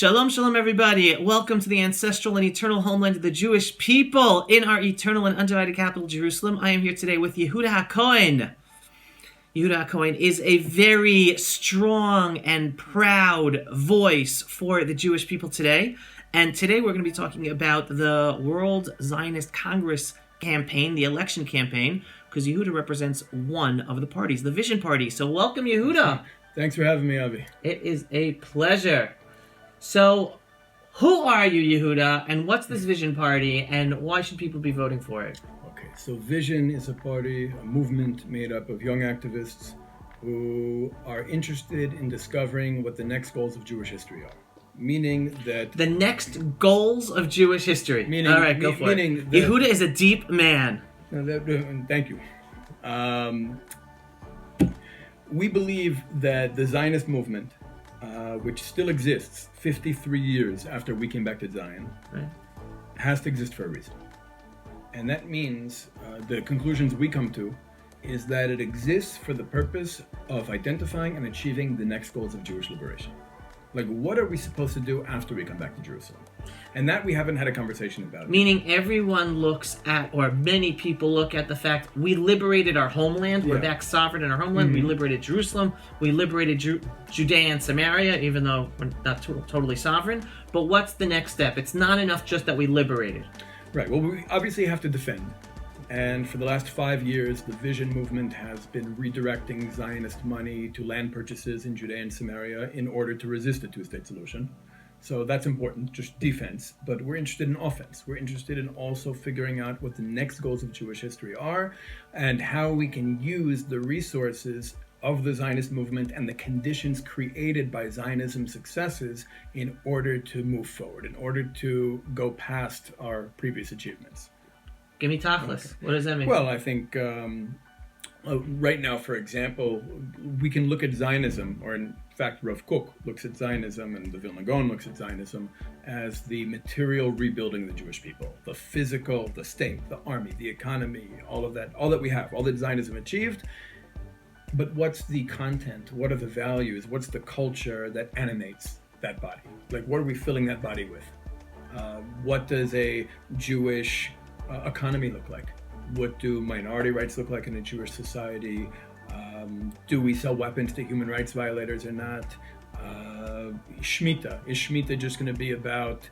Shalom, shalom, everybody. Welcome to the ancestral and eternal homeland of the Jewish people in our eternal and undivided capital, Jerusalem. I am here today with Yehuda HaKohen. Yehuda HaKohen is a very strong and proud voice for the Jewish people today. And today we're going to be talking about the World Zionist Congress campaign, the election campaign, because Yehuda represents one of the parties, the Vision Party. So welcome, Yehuda. Thanks for having me, Avi. It is a pleasure. So, who are you, Yehuda, and what's this Vision Party, and why should people be voting for it? Okay, so Vision is a party, a movement made up of young activists who are interested in discovering what the next goals of Jewish history are. Meaning that... The next goals of Jewish history. All right, go for it. Yehuda is a deep man. Thank you. We believe that the Zionist movement, which still exists 53 years after we came back to Zion, right, has to exist for a reason. And that means the conclusions we come to is that it exists for the purpose of identifying and achieving the next goals of Jewish liberation. Like, what are we supposed to do after we come back to Jerusalem? And that we haven't had a conversation about. Meaning everyone looks at, or many people look at the fact we liberated our homeland. We're back sovereign in our homeland. Mm-hmm. We liberated Jerusalem. We liberated Judea and Samaria, even though we're not totally sovereign. But what's the next step? It's not enough just that we liberated. Right. Well, we obviously have to defend. And for the last 5 years, the Vision movement has been redirecting Zionist money to land purchases in Judea and Samaria in order to resist a two-state solution. So that's important, just defense. But we're interested in offense. We're interested in also figuring out what the next goals of Jewish history are and how we can use the resources of the Zionist movement and the conditions created by Zionism's successes in order to move forward, in order to go past our previous achievements. Give me tachlis. Okay. What does that mean? Well, I think right now, for example, we can look at Zionism, or in fact, Rav Kook looks at Zionism, and the Vilna Gaon looks at Zionism as the material rebuilding the Jewish people, the physical, the state, the army, the economy, all of that, all that we have, all that Zionism achieved. But what's the content? What are the values? What's the culture that animates that body? Like, what are we filling that body with? What does a Jewish economy look like? What do minority rights look like in a Jewish society? Do we sell weapons to human rights violators or not? Shemitah. Is Shemitah just going to be about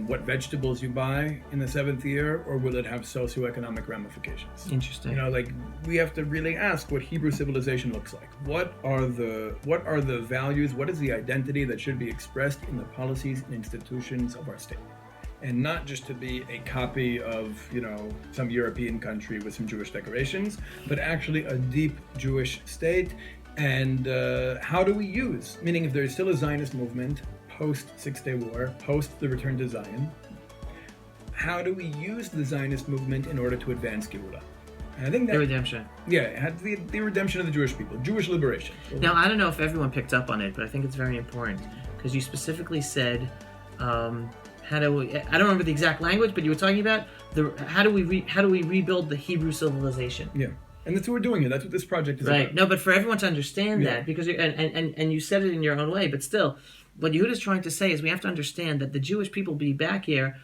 what vegetables you buy in the seventh year, or will it have socioeconomic ramifications? Interesting. We have to really ask what Hebrew civilization looks like. What are the values? What is the identity that should be expressed in the policies and institutions of our state? And not just to be a copy of, some European country with some Jewish decorations, but actually a deep Jewish state. And how do we use, meaning if there's still a Zionist movement post-Six-Day War, post the return to Zion, how do we use the Zionist movement in order to advance Geula? And I think that, the redemption. Yeah, it had the redemption of the Jewish people, Jewish liberation. Now, I don't know if everyone picked up on it, but I think it's very important, because you specifically said, I don't remember the exact language, but you were talking about how do we rebuild the Hebrew civilization? Yeah, and that's what we're doing here. That's what this project is about. Right. No, but for everyone to understand that, because and you said it in your own way, but still, what Yehuda is trying to say is we have to understand that the Jewish people being back in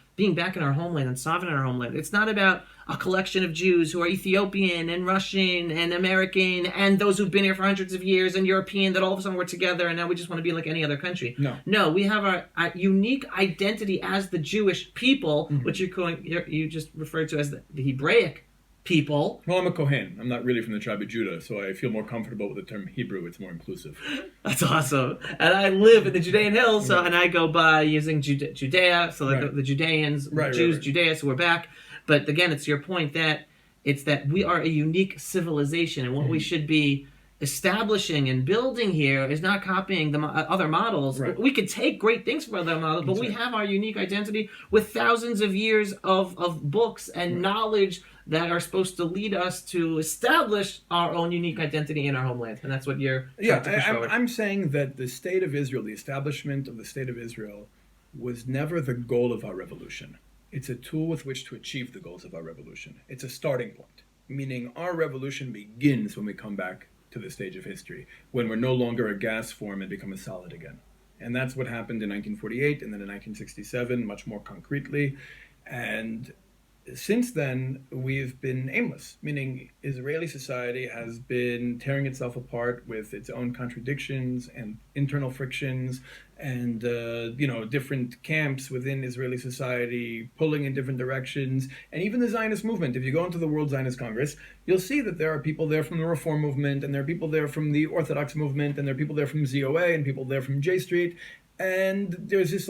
our homeland and sovereign in our homeland, it's not about a collection of Jews who are Ethiopian and Russian and American and those who've been here for hundreds of years and European that all of a sudden we're together and now we just want to be like any other country. No, we have our unique identity as the Jewish people, mm-hmm, which you just referred to as the Hebraic people. Well, I'm a Kohen. I'm not really from the tribe of Judah, so I feel more comfortable with the term Hebrew. It's more inclusive. That's awesome. And I live in the Judean hills, and I go by using Judea, so like the Judeans, Jews, Judea, so we're back. But again, it's your point that it's that we are a unique civilization, and what we should be establishing and building here is not copying the other models. Right. We could take great things from other models, but we have our unique identity with thousands of years of books and knowledge that are supposed to lead us to establish our own unique identity in our homeland. And that's what you're trying to push forward. I'm saying that the state of Israel, the establishment of the state of Israel, was never the goal of our revolution. It's a tool with which to achieve the goals of our revolution. It's a starting point, meaning our revolution begins when we come back to the stage of history, when we're no longer a gas form and become a solid again. And that's what happened in 1948 and then in 1967, much more concretely. And since then, we've been aimless, meaning Israeli society has been tearing itself apart with its own contradictions and internal frictions and, different camps within Israeli society pulling in different directions. And even the Zionist movement, if you go into the World Zionist Congress, you'll see that there are people there from the Reform movement, and there are people there from the Orthodox movement, and there are people there from ZOA, and people there from J Street. And there's this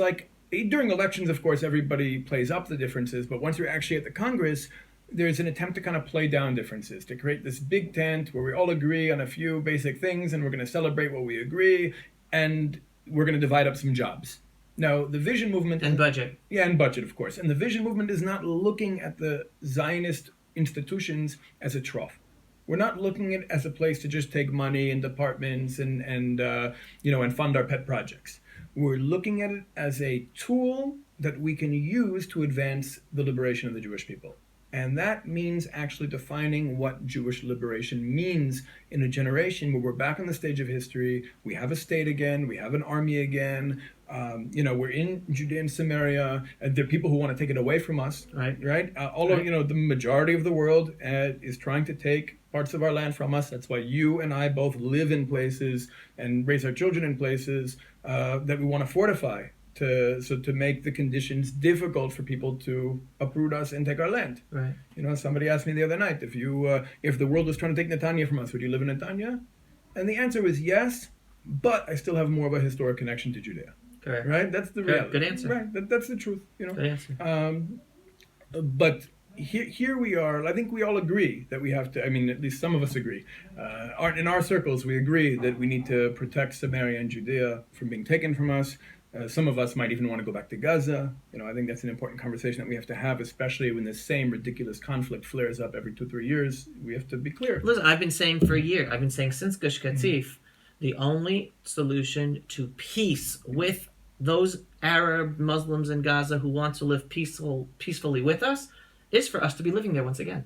during elections, of course, everybody plays up the differences, but once you're actually at the Congress, there's an attempt to kind of play down differences, to create this big tent where we all agree on a few basic things, and we're going to celebrate what we agree, and we're going to divide up some jobs. Now, the Vision movement... And budget. Yeah, and budget, of course. And the Vision movement is not looking at the Zionist institutions as a trough. We're not looking at it as a place to just take money in departments and fund our pet projects. We're looking at it as a tool that we can use to advance the liberation of the Jewish people. And that means actually defining what Jewish liberation means in a generation where we're back on the stage of history. We have a state again. We have an army again. We're in Judea and Samaria. There are people who want to take it away from us. Right. The majority of the world is trying to take parts of our land from us. That's why you and I both live in places and raise our children in places that we want to fortify to make the conditions difficult for people to uproot us and take our land. Right. Somebody asked me the other night, if the world was trying to take Netanya from us, would you live in Netanya? And the answer was yes, but I still have more of a historic connection to Judea. Correct. Right? That's the reality. Good answer. Right. That's the truth. Good answer. But here we are. I think we all agree that we have to. I mean, at least some of us agree. In our circles, we agree that we need to protect Samaria and Judea from being taken from us. Some of us might even want to go back to Gaza. I think that's an important conversation that we have to have, especially when the same ridiculous conflict flares up every 2-3 years. We have to be clear. Listen, I've been saying for a year, since Gush Katif, the only solution to peace with those Arab Muslims in Gaza who want to live peacefully with us is for us to be living there once again.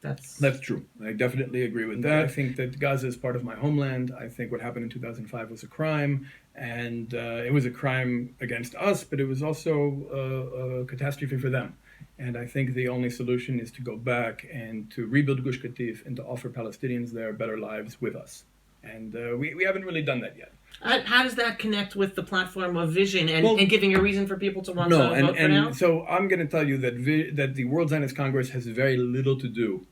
That's true. I definitely agree with that. I think that Gaza is part of my homeland. I think what happened in 2005 was a crime, and it was a crime against us, but it was also a catastrophe for them. And I think the only solution is to go back and to rebuild Gush Katif and to offer Palestinians there better lives with us. And we haven't really done that yet. How does that connect with the platform of Vision and giving a reason for people to want to vote for now? So I'm going to tell you that the World Zionist Congress has very little to do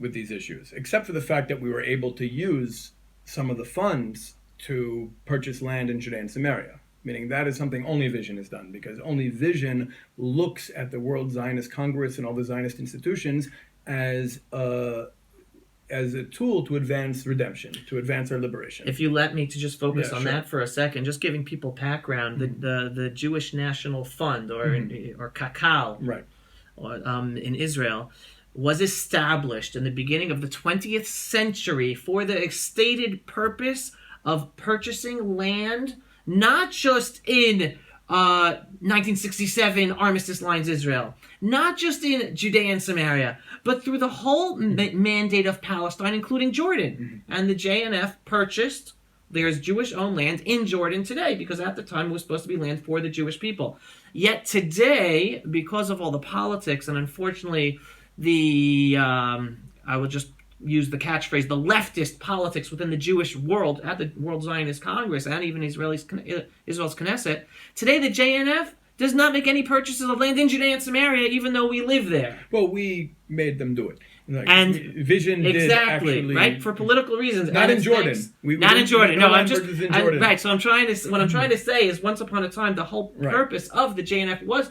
with these issues, except for the fact that we were able to use some of the funds to purchase land in Judea and Samaria, meaning that is something only Vision has done, because only Vision looks at the World Zionist Congress and all the Zionist institutions as a tool to advance redemption, to advance our liberation. If you let me to just focus on that for a second, just giving people background, the Jewish National Fund, or Kakal, right, in Israel, was established in the beginning of the 20th century for the stated purpose of purchasing land, not just in 1967 Armistice Lines Israel, not just in Judea and Samaria, but through the whole mandate of Palestine, including Jordan. And the JNF purchased, there's Jewish-owned land in Jordan today, because at the time it was supposed to be land for the Jewish people. Yet today, because of all the politics, and unfortunately I will just use the catchphrase, the leftist politics within the Jewish world, at the World Zionist Congress, and even Israel's Knesset, today the JNF does not make any purchases of land in Judea and Samaria, even though we live there. Well, we made them do it. And Vision did actually, right, for political reasons. Not in Jordan. Not in Jordan. No, I'm just in Jordan. Right. So what I'm trying to say is, once upon a time, the whole purpose of the JNF was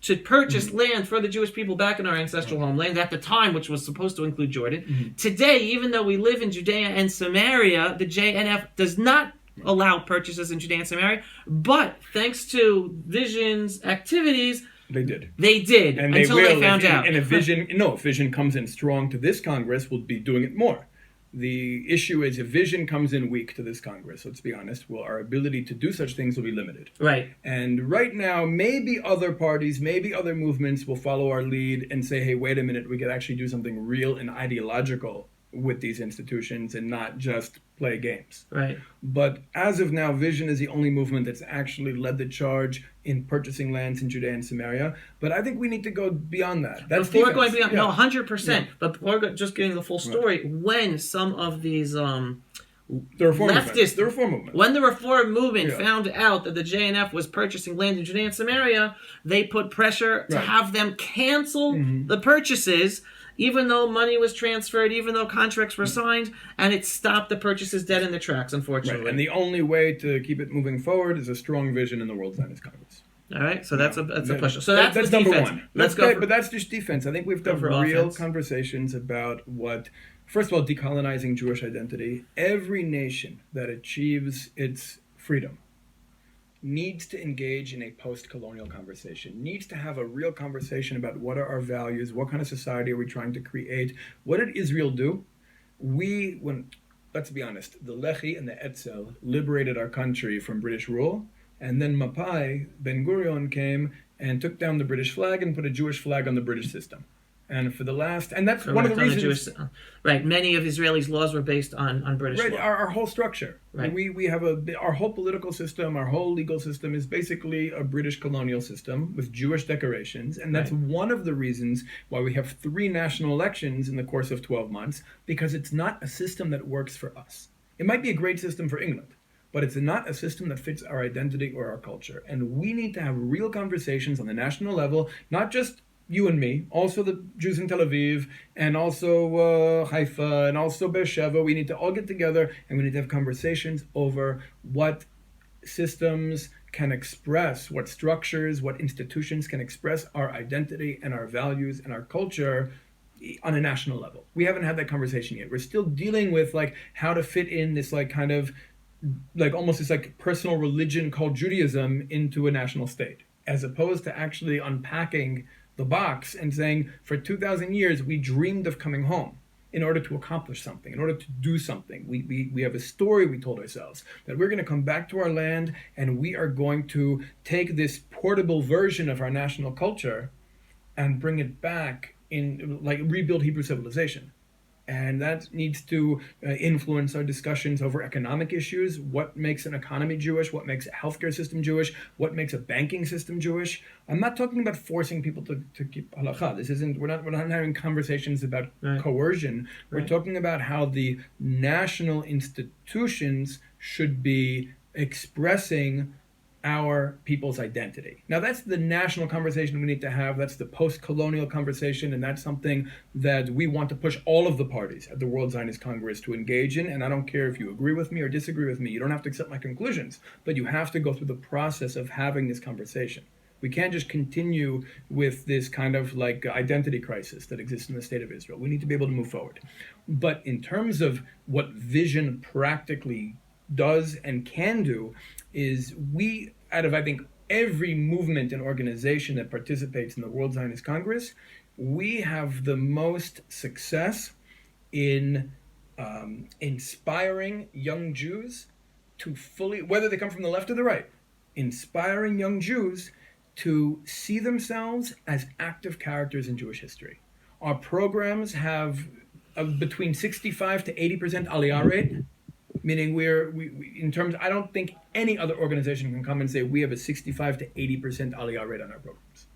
to purchase land for the Jewish people back in our ancestral homeland at the time, which was supposed to include Jordan. Today, even though we live in Judea and Samaria, the JNF does not allow purchases in Judea and Samaria, but thanks to Vision's activities, They did. And until they found out. And if Vision comes in strong to this Congress, we'll be doing it more. The issue is, if Vision comes in weak to this Congress, let's be honest, our ability to do such things will be limited. Right. And right now, maybe other parties, maybe other movements will follow our lead and say, hey, wait a minute, we could actually do something real and ideological with these institutions and not just play games. Right. But as of now, Vision is the only movement that's actually led the charge in purchasing lands in Judea and Samaria. But I think we need to go beyond that. That's before defense. going beyond, Yeah. no, 100%. Yeah. But before just getting the full story, when some of these The reform leftists, movement. The reform movement. when the reform movement Yeah. found out that the JNF was purchasing land in Judea and Samaria, they put pressure to Right. have them cancel the purchases, even though money was transferred, even though contracts were signed, and it stopped the purchases dead in the tracks, unfortunately. Right. And the only way to keep it moving forward is a strong vision in the World Zionist Congress. All right, so that's a push. So that's that's number defense. one. Let's go. But that's just defense. I think we've done for real offense. conversations about what, first of all, decolonizing Jewish identity. Every nation that achieves its freedom needs to engage in a post-colonial conversation, needs to have a real conversation about what are our values, what kind of society are we trying to create, what did Israel do? Let's be honest, the Lehi and the Etzel liberated our country from British rule, and then Mapai, Ben Gurion came and took down the British flag and put a Jewish flag on the British system. And for the last, and that's one of the reasons. Right, many of Israelis' laws were based on British law. Our whole structure. Right. We have our whole political system, our whole legal system is basically a British colonial system with Jewish decorations, and that's one of the reasons why we have 3 national elections in the course of 12 months, because it's not a system that works for us. It might be a great system for England, but it's not a system that fits our identity or our culture. And we need to have real conversations on the national level, not just you and me, also the Jews in Tel Aviv, and also Haifa, and also Beersheba. We need to all get together and we need to have conversations over what systems can express, what structures, what institutions can express our identity and our values and our culture on a national level. We haven't had that conversation yet. We're still dealing with how to fit in this kind of almost this personal religion called Judaism into a national state, as opposed to actually unpacking the box and saying, for 2,000 years, we dreamed of coming home in order to accomplish something, in order to do something. We have a story we told ourselves that we're going to come back to our land and we are going to take this portable version of our national culture and bring it back in, rebuild Hebrew civilization. And that needs to influence our discussions over economic issues. What makes an economy Jewish? What makes a healthcare system Jewish? What makes a banking system Jewish? I'm not talking about forcing people to keep halakha. We're not having conversations about coercion. We're talking about how the national institutions should be expressing our people's identity. Now that's the national conversation we need to have. That's the post-colonial conversation, and that's something that we want to push all of the parties at the World Zionist Congress to engage in. And I don't care if you agree with me or disagree with me. You don't have to accept my conclusions, but you have to go through the process of having this conversation. We can't just continue with this kind of identity crisis that exists in the state of Israel. We need to be able to move forward. But in terms of what vision practically does and can do, is we, out of I think every movement and organization that participates in the World Zionist Congress, we have the most success in inspiring young Jews to fully, whether they come from the left or the right, inspiring young Jews to see themselves as active characters in Jewish history. Our programs have between 65 to 80% aliyah rate, meaning we in terms, I don't think any other organization can come and say we have a 65 to 80% aliyah rate on our programs.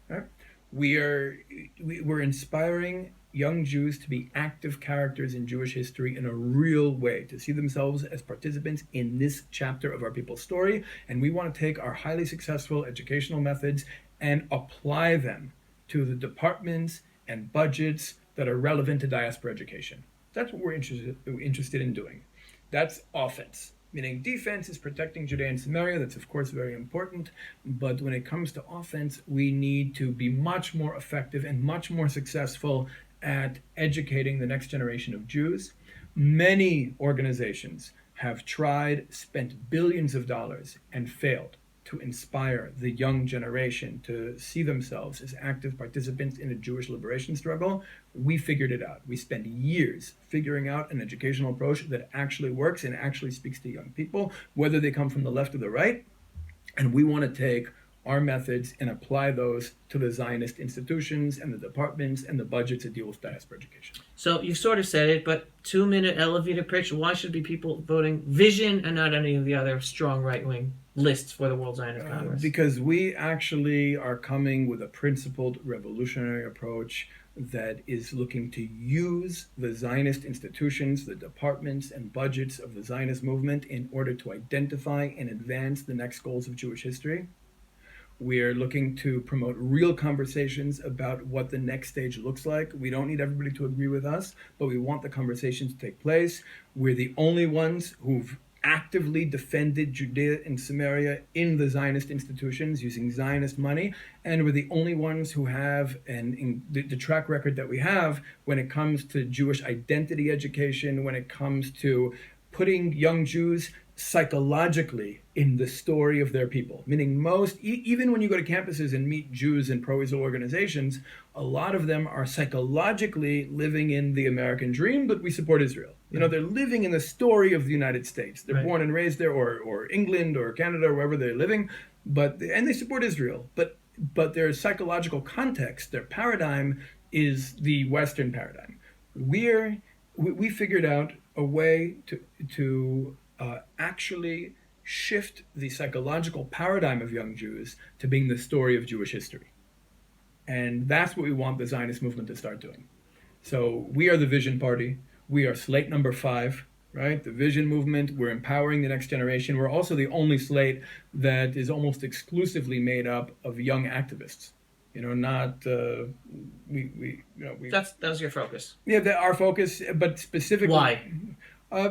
Right? We're inspiring young Jews to be active characters in Jewish history in a real way, to see themselves as participants in this chapter of our people's story. And we want to take our highly successful educational methods and apply them to the departments and budgets that are relevant to diaspora education. That's what we're interested in doing. That's offense. Meaning defense is protecting Judea and Samaria. That's, of course, very important. But when it comes to offense, we need to be much more effective and much more successful at educating the next generation of Jews. Many organizations have tried, spent billions of dollars, and failed to inspire the young generation to see themselves as active participants in a Jewish liberation struggle. We figured it out. We spent years figuring out an educational approach that actually works and actually speaks to young people, whether they come from the left or the right. And we want to take our methods and apply those to the Zionist institutions and the departments and the budgets that deal with diaspora education. So you sort of said it, but 2-minute elevator pitch. Why should be people voting Vision and not any of the other strong right-wing lists for the World Zionist Congress? Because we actually are coming with a principled revolutionary approach that is looking to use the Zionist institutions, the departments and budgets of the Zionist movement in order to identify and advance the next goals of Jewish history. We're looking to promote real conversations about what the next stage looks like. We don't need everybody to agree with us, but we want the conversations to take place. We're the only ones who've actively defended Judea and Samaria in the Zionist institutions using Zionist money, and we're the only ones who have the track record that we have when it comes to Jewish identity education, when it comes to putting young Jews psychologically in the story of their people. Meaning even when you go to campuses and meet Jews in pro-Israel organizations, a lot of them are psychologically living in the American dream, but we support Israel. You know, they're living in the story of the United States. They're born and raised there, or England or Canada or wherever they're living, and they support Israel. But their psychological context, their paradigm is the Western paradigm. We figured out a way to actually shift the psychological paradigm of young Jews to being the story of Jewish history. And that's what we want the Zionist movement to start doing. So we are the Vision Party. We are slate number 5, right? The Vision movement. We're empowering the next generation. We're also the only slate that is almost exclusively made up of young activists. You know, not that was your focus. Yeah, our focus, but specifically why?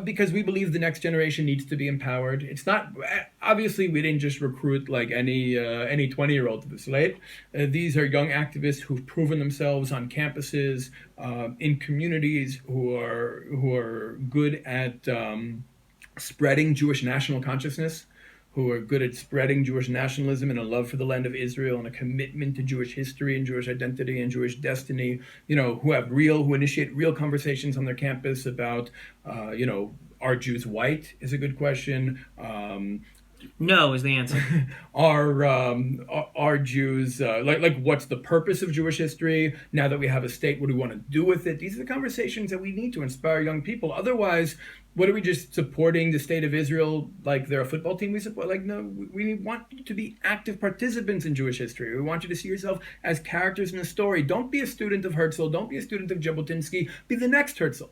Because we believe the next generation needs to be empowered. It's not, obviously we didn't just recruit like any 20-year-old to the slate. These are young activists who've proven themselves on campuses, in communities, who are good at spreading Jewish national consciousness, who are good at spreading Jewish nationalism and a love for the land of Israel and a commitment to Jewish history and Jewish identity and Jewish destiny, who initiate real conversations on their campus about, are Jews white is a good question. No is the answer. Are Jews, what's the purpose of Jewish history? Now that we have a state, what do we want to do with it? These are the conversations that we need to inspire young people. Otherwise, what are we just supporting the state of Israel like they're a football team we support? Like, no, we want you to be active participants in Jewish history. We want you to see yourself as characters in a story. Don't be a student of Herzl. Don't be a student of Jabotinsky. Be the next Herzl.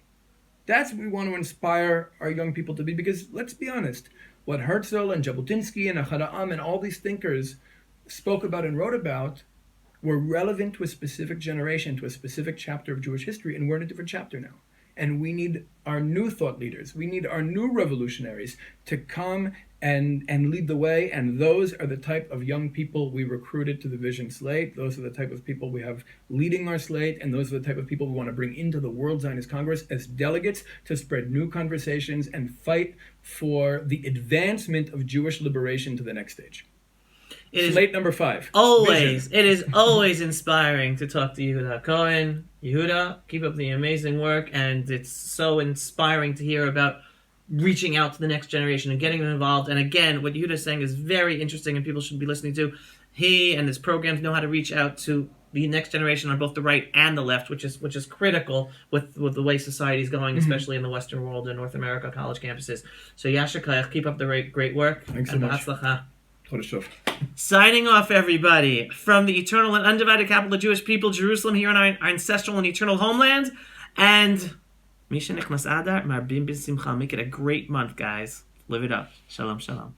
That's what we want to inspire our young people to be, because let's be honest, what Herzl and Jabotinsky and Ahad Ha'am and all these thinkers spoke about and wrote about were relevant to a specific generation, to a specific chapter of Jewish history, and we're in a different chapter now. And we need our new thought leaders. We need our new revolutionaries to come and lead the way. And those are the type of young people we recruited to the Vision Slate. Those are the type of people we have leading our slate. And those are the type of people we want to bring into the World Zionist Congress as delegates to spread new conversations and fight for the advancement of Jewish liberation to the next stage. Slate number 5. It is always inspiring to talk to Yehuda HaKohen. Yehuda, keep up the amazing work, and it's so inspiring to hear about reaching out to the next generation and getting them involved. And again, what Yehuda is saying is very interesting, and people should be listening to. He and his programs know how to reach out to the next generation on both the right and the left, which is critical with the way society is going, especially in the Western world and North America college campuses. So Yasher Koach, keep up the great work. Thanks so much. Signing off, everybody, from the eternal and undivided capital of Jewish people, Jerusalem, here in our ancestral and eternal homeland. And Misha Nichnas Adar, Marbim B'Simcha. Make it a great month, guys. Live it up. Shalom, shalom.